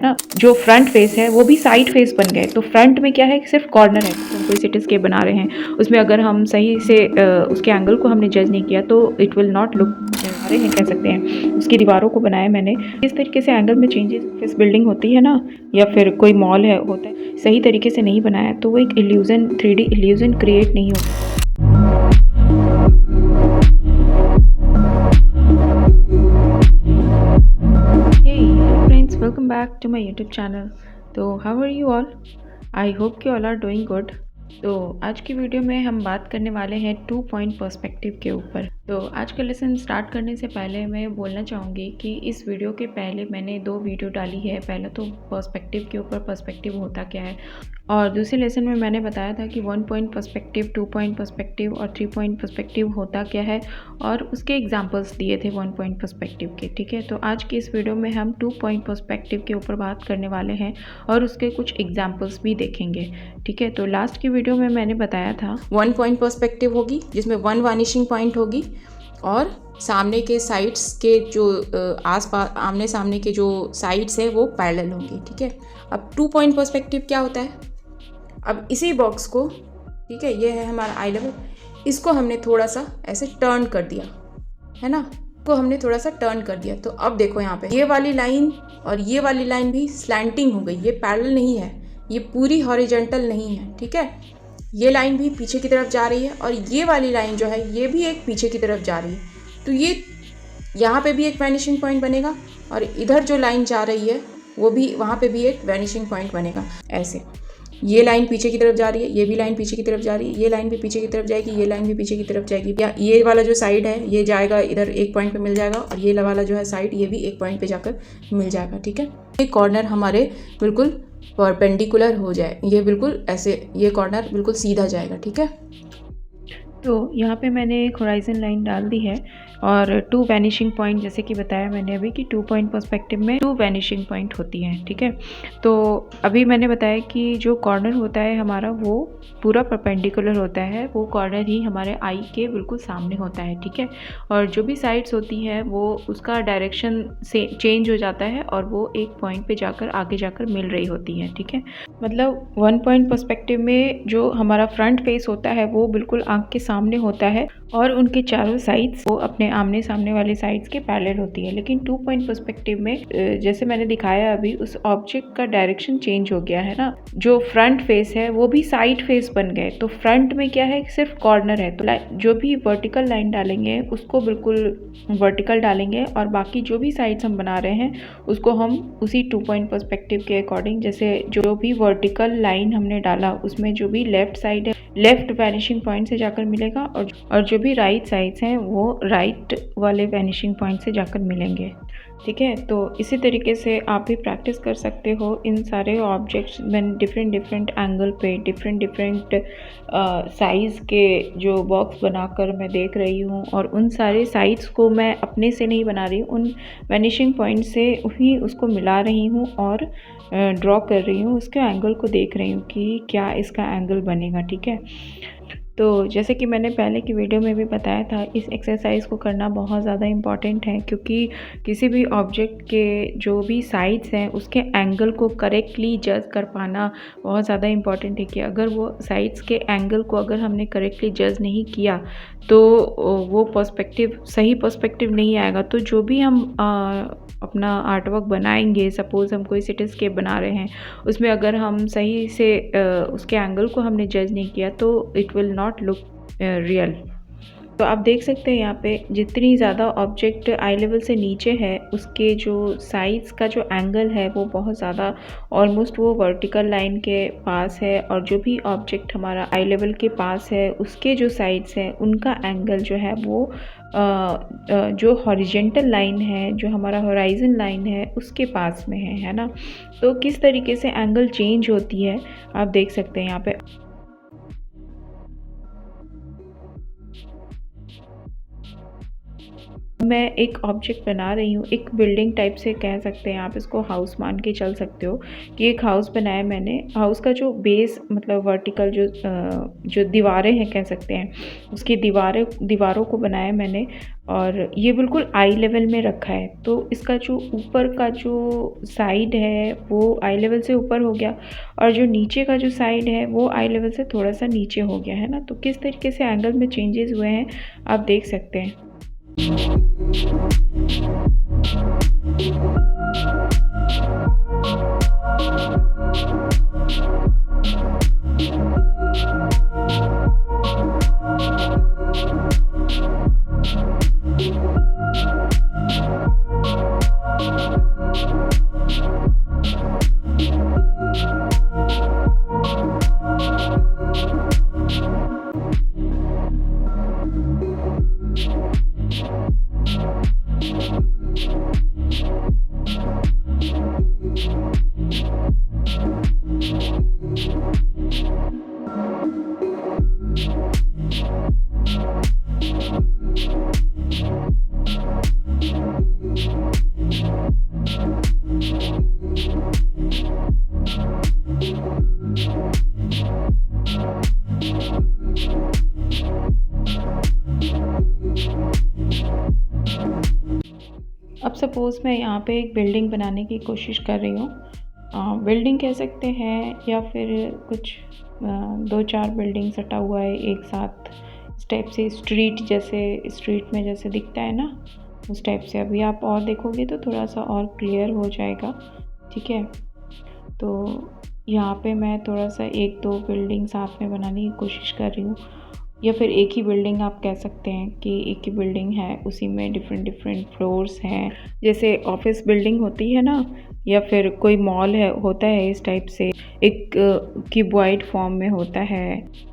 ना, जो front face है वो भी साइड फेस बन गए। तो फ्रंट में क्या है कि सिर्फ कॉर्नर है। तो हम कोई सिटीस्केप बना रहे हैं, उसमें अगर हम सही से उसके एंगल को हमने जज नहीं किया तो इट विल नॉट लुक रहे हैं, कह सकते हैं। उसकी दीवारों को बनाया मैंने इस तरीके से, एंगल में चेंजेस फेस बिल्डिंग होती है ना, या फिर कोई मॉल है होता है, सही तरीके से नहीं बनाया तो वो एक इल्यूजन, 3D इल्यूजन क्रिएट नहीं होता। Hey friends, welcome back to my YouTube channel. तो how are you all? I hope you all are doing good. तो आज की वीडियो में हम बात करने वाले हैं 2 पॉइंट पर्सपेक्टिव के ऊपर। तो आज का लेसन स्टार्ट करने से पहले मैं बोलना चाहूँगी कि इस वीडियो के पहले मैंने 2 वीडियो डाली है। पहला तो पर्सपेक्टिव के ऊपर, पर्सपेक्टिव होता क्या है, और दूसरे लेसन में मैंने बताया था कि 1 पॉइंट पर्सपेक्टिव, 2 पॉइंट पर्सपेक्टिव और 3 पॉइंट पर्सपेक्टिव होता क्या है, और उसके एग्जांपल्स दिए थे 1 पॉइंट पर्सपेक्टिव के। ठीक है, तो आज की इस वीडियो में हम 2 पॉइंट पर्सपेक्टिव के ऊपर बात करने वाले हैं और उसके कुछ एग्जांपल्स भी देखेंगे। ठीक है, तो लास्ट की वीडियो में मैंने बताया था 1 पॉइंट पर्सपेक्टिव होगी जिसमें 1 वानिशिंग पॉइंट होगी और सामने के साइड्स के जो आसपास आमने सामने के जो साइड्स है वो पैरेलल होंगी। ठीक है, अब 2 पॉइंट पर्सपेक्टिव क्या होता है। अब इसी बॉक्स को, ठीक है, ये है हमारा आई लेवल, इसको हमने थोड़ा सा ऐसे टर्न कर दिया है ना, को हमने थोड़ा सा टर्न कर दिया। तो अब देखो यहाँ पे ये वाली लाइन और ये वाली लाइन भी स्लैंटिंग हो गई, ये पैरेलल नहीं है, ये पूरी हॉरिजॉन्टल नहीं है। ठीक है, ये लाइन भी पीछे की तरफ जा रही है और ये वाली लाइन जो है ये भी एक पीछे की तरफ जा रही है। तो ये यहाँ पे भी एक वैनिशिंग पॉइंट बनेगा और इधर जो लाइन जा रही है वो भी, वहाँ पे भी एक वैनिशिंग पॉइंट बनेगा। ऐसे ये लाइन पीछे की तरफ जा रही है, ये भी लाइन पीछे की तरफ जा रही है, ये लाइन भी पीछे की तरफ जाएगी, ये लाइन भी पीछे की तरफ जाएगी। या ये वाला जो साइड है ये जाएगा इधर, एक पॉइंट पे मिल जाएगा, और ये वाला जो है साइड ये भी एक पॉइंट पे जाकर मिल जाएगा। ठीक है, ये कॉर्नर हमारे बिल्कुल परपेंडिकुलर हो जाए, ये बिल्कुल ऐसे, ये कॉर्नर बिल्कुल सीधा जाएगा। ठीक है, तो यहाँ पे मैंने एक होराइजन लाइन डाल दी है और 2 वैनिशिंग पॉइंट, जैसे कि बताया मैंने अभी कि 2 पॉइंट पर्सपेक्टिव में 2 वैनिशिंग पॉइंट होती हैं। ठीक है, तो अभी मैंने बताया कि जो कॉर्नर होता है हमारा वो पूरा परपेंडिकुलर होता है, वो कॉर्नर ही हमारे आई के बिल्कुल सामने होता है। ठीक है, और जो भी साइड्स होती हैं वो उसका डायरेक्शन से चेंज हो जाता है और वो एक पॉइंट पे जाकर आगे जाकर मिल रही होती हैं। ठीक है, मतलब 1 पॉइंट पर्सपेक्टिव में जो हमारा फ्रंट फेस होता है वो बिल्कुल आँख के सामने होता है और उनके चारों साइड्स वो अपने आमने सामने वाले साइड्स के पैरेलल होती है। लेकिन 2 पॉइंट पर्सपेक्टिव में जैसे मैंने दिखाया अभी, उस ऑब्जेक्ट का डायरेक्शन चेंज हो गया है ना, जो फ्रंट फेस है वो भी साइड फेस बन गए। तो फ्रंट में क्या है, सिर्फ कॉर्नर है, तो जो भी वर्टिकल लाइन डालेंगे उसको बिल्कुल वर्टिकल डालेंगे और बाकी जो भी साइड्स हम बना रहे हैं उसको हम उसी 2 पॉइंट पर्सपेक्टिव के अकॉर्डिंग, जैसे जो भी वर्टिकल लाइन हमने डाला उसमें जो भी लेफ्ट साइड है लेफ्ट वैनिशिंग पॉइंट से जाकर मिलेगा, और जो भी राइट साइड्स हैं वो राइट वाले वैनिशिंग पॉइंट से जाकर मिलेंगे। ठीक है, तो इसी तरीके से आप भी प्रैक्टिस कर सकते हो इन सारे ऑब्जेक्ट्स में, डिफरेंट डिफरेंट एंगल पे डिफरेंट डिफरेंट साइज़ के जो बॉक्स बनाकर मैं देख रही हूँ, और उन सारे साइड्स को मैं अपने से नहीं बना रही हूँ, उन वैनिशिंग पॉइंट से ही उसको मिला रही हूँ और ड्रॉ कर रही हूँ, उसके एंगल को देख रही हूँ कि क्या इसका एंगल बनेगा। ठीक है, तो जैसे कि मैंने पहले की वीडियो में भी बताया था, इस एक्सरसाइज को करना बहुत ज़्यादा इम्पॉर्टेंट है, क्योंकि किसी भी ऑब्जेक्ट के जो भी साइड्स हैं उसके एंगल को करेक्टली जज कर पाना बहुत ज़्यादा इम्पॉर्टेंट है। कि अगर वो साइड्स के एंगल को अगर हमने करेक्टली जज नहीं किया तो वो पर्सपेक्टिव, सही पर्सपेक्टिव नहीं आएगा। तो जो भी हम अपना आर्टवर्क बनाएंगे, सपोज़ हम कोई सिटीस्केप बना रहे हैं, उसमें अगर हम सही से उसके एंगल को हमने जज नहीं किया तो it will not look real. तो आप देख सकते हैं यहाँ पे जितनी ज़्यादा ऑब्जेक्ट आई लेवल से नीचे है उसके जो साइड्स का जो एंगल है वो बहुत ज़्यादा, ऑलमोस्ट वो वर्टिकल लाइन के पास है, और जो भी ऑब्जेक्ट हमारा आई लेवल के पास है उसके जो साइड्स हैं उनका एंगल जो है वो जो हॉरिजेंटल लाइन है, जो हमारा होराइजन लाइन है उसके पास में है ना। तो किस तरीके से एंगल चेंज होती है आप देख सकते हैं यहाँ पे। मैं एक ऑब्जेक्ट बना रही हूँ, एक बिल्डिंग टाइप से कह सकते हैं आप इसको, हाउस मान के चल सकते हो कि एक हाउस बनाया मैंने। हाउस का जो बेस मतलब वर्टिकल जो दीवारें हैं कह सकते हैं, उसकी दीवारों को बनाया मैंने और ये बिल्कुल आई लेवल में रखा है। तो इसका जो ऊपर का जो साइड है वो आई लेवल से ऊपर हो गया और जो नीचे का जो साइड है वो आई लेवल से थोड़ा सा नीचे हो गया है ना। तो किस तरीके से एंगल में चेंजेस हुए हैं आप देख सकते हैं। अब सपोज़ मैं यहाँ पे एक बिल्डिंग बनाने की कोशिश कर रही हूँ। बिल्डिंग कह सकते हैं या फिर कुछ 2-4 बिल्डिंग सटा हुआ है एक साथ, इस टाइप से स्ट्रीट में जैसे दिखता है ना, उस टाइप से। अभी आप और देखोगे तो थोड़ा सा और क्लियर हो जाएगा, ठीक है। तो यहाँ पे मैं थोड़ा सा 1-2 बिल्डिंग साथ में बनाने की कोशिश कर रही हूँ, या फिर एक ही बिल्डिंग आप कह सकते हैं कि एक ही बिल्डिंग है, उसी में डिफरेंट फ्लोर्स हैं। जैसे ऑफिस बिल्डिंग होती है ना, या फिर कोई मॉल है होता है इस टाइप से, एक क्यूबॉइड फॉर्म में होता है।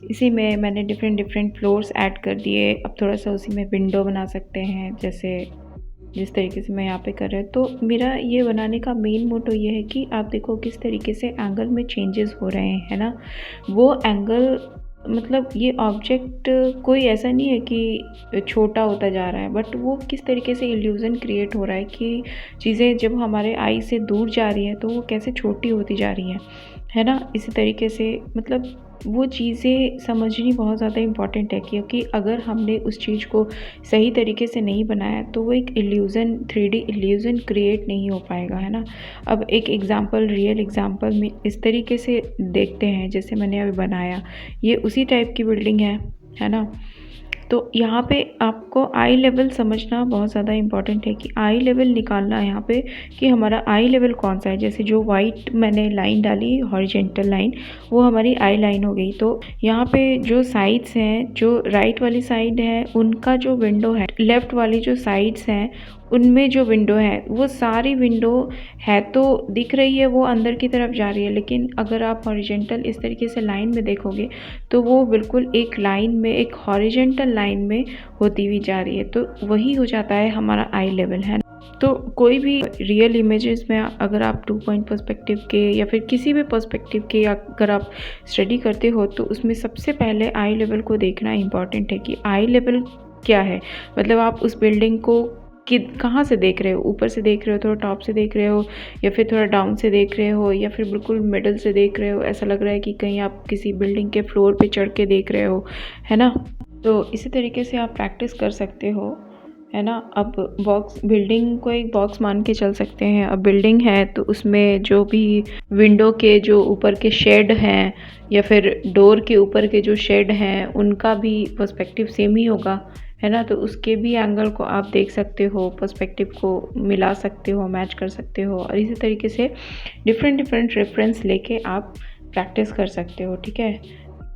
इसी में मैंने डिफरेंट फ्लोर्स ऐड कर दिए। अब थोड़ा सा उसी में विंडो बना सकते हैं, जैसे जिस तरीके से मैं यहाँ पे कर रहा हूँ। तो मेरा ये बनाने का मेन मोटो ये है कि आप देखो किस तरीके से एंगल में चेंजेस हो रहे हैं, है ना। वो एंगल मतलब ये ऑब्जेक्ट कोई ऐसा नहीं है कि छोटा होता जा रहा है, बट वो किस तरीके से इल्यूज़न क्रिएट हो रहा है कि चीज़ें जब हमारे आई से दूर जा रही हैं तो वो कैसे छोटी होती जा रही हैं, है ना। इसी तरीके से मतलब वो चीज़ें समझनी बहुत ज़्यादा इम्पॉर्टेंट है, क्योंकि अगर हमने उस चीज़ को सही तरीके से नहीं बनाया तो वो एक इल्यूज़न 3D इल्यूज़न क्रिएट नहीं हो पाएगा, है ना। अब एक रियल एग्ज़ाम्पल में इस तरीके से देखते हैं जैसे मैंने अभी बनाया, ये उसी टाइप की बिल्डिंग है ना। तो यहाँ पे आपको आई लेवल समझना बहुत ज़्यादा इम्पॉर्टेंट है कि आई लेवल निकालना है यहाँ पे कि हमारा आई लेवल कौन सा है। जैसे जो वाइट मैंने लाइन डाली हॉरिजेंटल लाइन, वो हमारी आई लाइन हो गई। तो यहाँ पे जो साइड्स हैं, जो राइट वाली साइड है उनका जो विंडो है, लेफ़्ट वाली जो साइड्स हैं उनमें जो विंडो है वो सारी विंडो है तो दिख रही है, वो अंदर की तरफ जा रही है। लेकिन अगर आप हॉरिजेंटल इस तरीके से लाइन में देखोगे तो वो बिल्कुल एक लाइन में, एक हॉरिजेंटल लाइन में होती हुई जा रही है। तो वही हो जाता है हमारा आई लेवल, है। तो कोई भी रियल इमेजेस में अगर आप 2 पॉइंट पर्सपेक्टिव के या फिर किसी भी पर्सपेक्टिव के अगर आप स्टडी करते हो तो उसमें सबसे पहले आई लेवल को देखना इम्पॉर्टेंट है कि आई लेवल क्या है। मतलब आप उस बिल्डिंग को कि कहाँ से देख रहे हो, ऊपर से देख रहे हो, थोड़ा टॉप से देख रहे हो, या फिर थोड़ा डाउन से देख रहे हो, या फिर बिल्कुल मिडल से देख रहे हो। ऐसा लग रहा है कि कहीं आप किसी बिल्डिंग के फ्लोर पे चढ़ के देख रहे हो, है ना। तो इसी तरीके से आप प्रैक्टिस कर सकते हो, है ना। अब बिल्डिंग को एक बॉक्स मान के चल सकते हैं। अब बिल्डिंग है तो उसमें जो भी विंडो के जो ऊपर के शेड हैं या फिर डोर के ऊपर के जो शेड हैं उनका भी पर्सपेक्टिव सेम ही होगा, है ना। तो उसके भी एंगल को आप देख सकते हो, पर्सपेक्टिव को मिला सकते हो, मैच कर सकते हो। और इसी तरीके से डिफरेंट रेफरेंस लेके आप प्रैक्टिस कर सकते हो, ठीक है।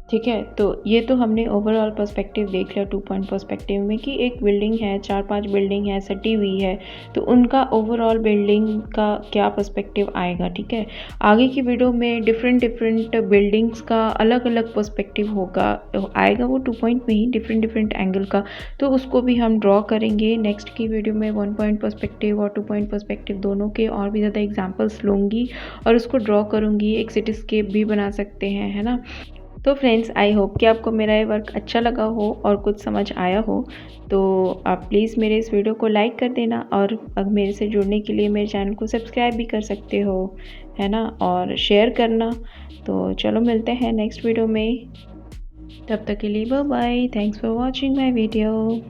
ठीक है। तो ये तो हमने ओवरऑल पर्सपेक्टिव देख लिया 2 पॉइंट पर्सपेक्टिव में कि एक बिल्डिंग है, 4-5 बिल्डिंग है, सटी हुई है, तो उनका ओवरऑल बिल्डिंग का क्या पर्सपेक्टिव आएगा, ठीक है। आगे की वीडियो में डिफरेंट बिल्डिंग्स का अलग-अलग पर्सपेक्टिव होगा, आएगा वो 2 पॉइंट में ही डिफरेंट एंगल का, तो उसको भी हम ड्रॉ करेंगे। नेक्स्ट की वीडियो में 1 पॉइंट पर्सपेक्टिव और 2 पॉइंट पर्सपेक्टिव दोनों के और भी ज़्यादा एग्जाम्पल्स लूँगी और उसको ड्रॉ करूँगी। एक सिटीस्केप भी बना सकते हैं, है ना। तो फ्रेंड्स, आई होप कि आपको मेरा ये वर्क अच्छा लगा हो और कुछ समझ आया हो। तो आप प्लीज़ मेरे इस वीडियो को लाइक कर देना और अब मेरे से जुड़ने के लिए मेरे चैनल को सब्सक्राइब भी कर सकते हो, है ना, और शेयर करना। तो चलो मिलते हैं नेक्स्ट वीडियो में, तब तक के लिए bye bye. Thanks for watching my video.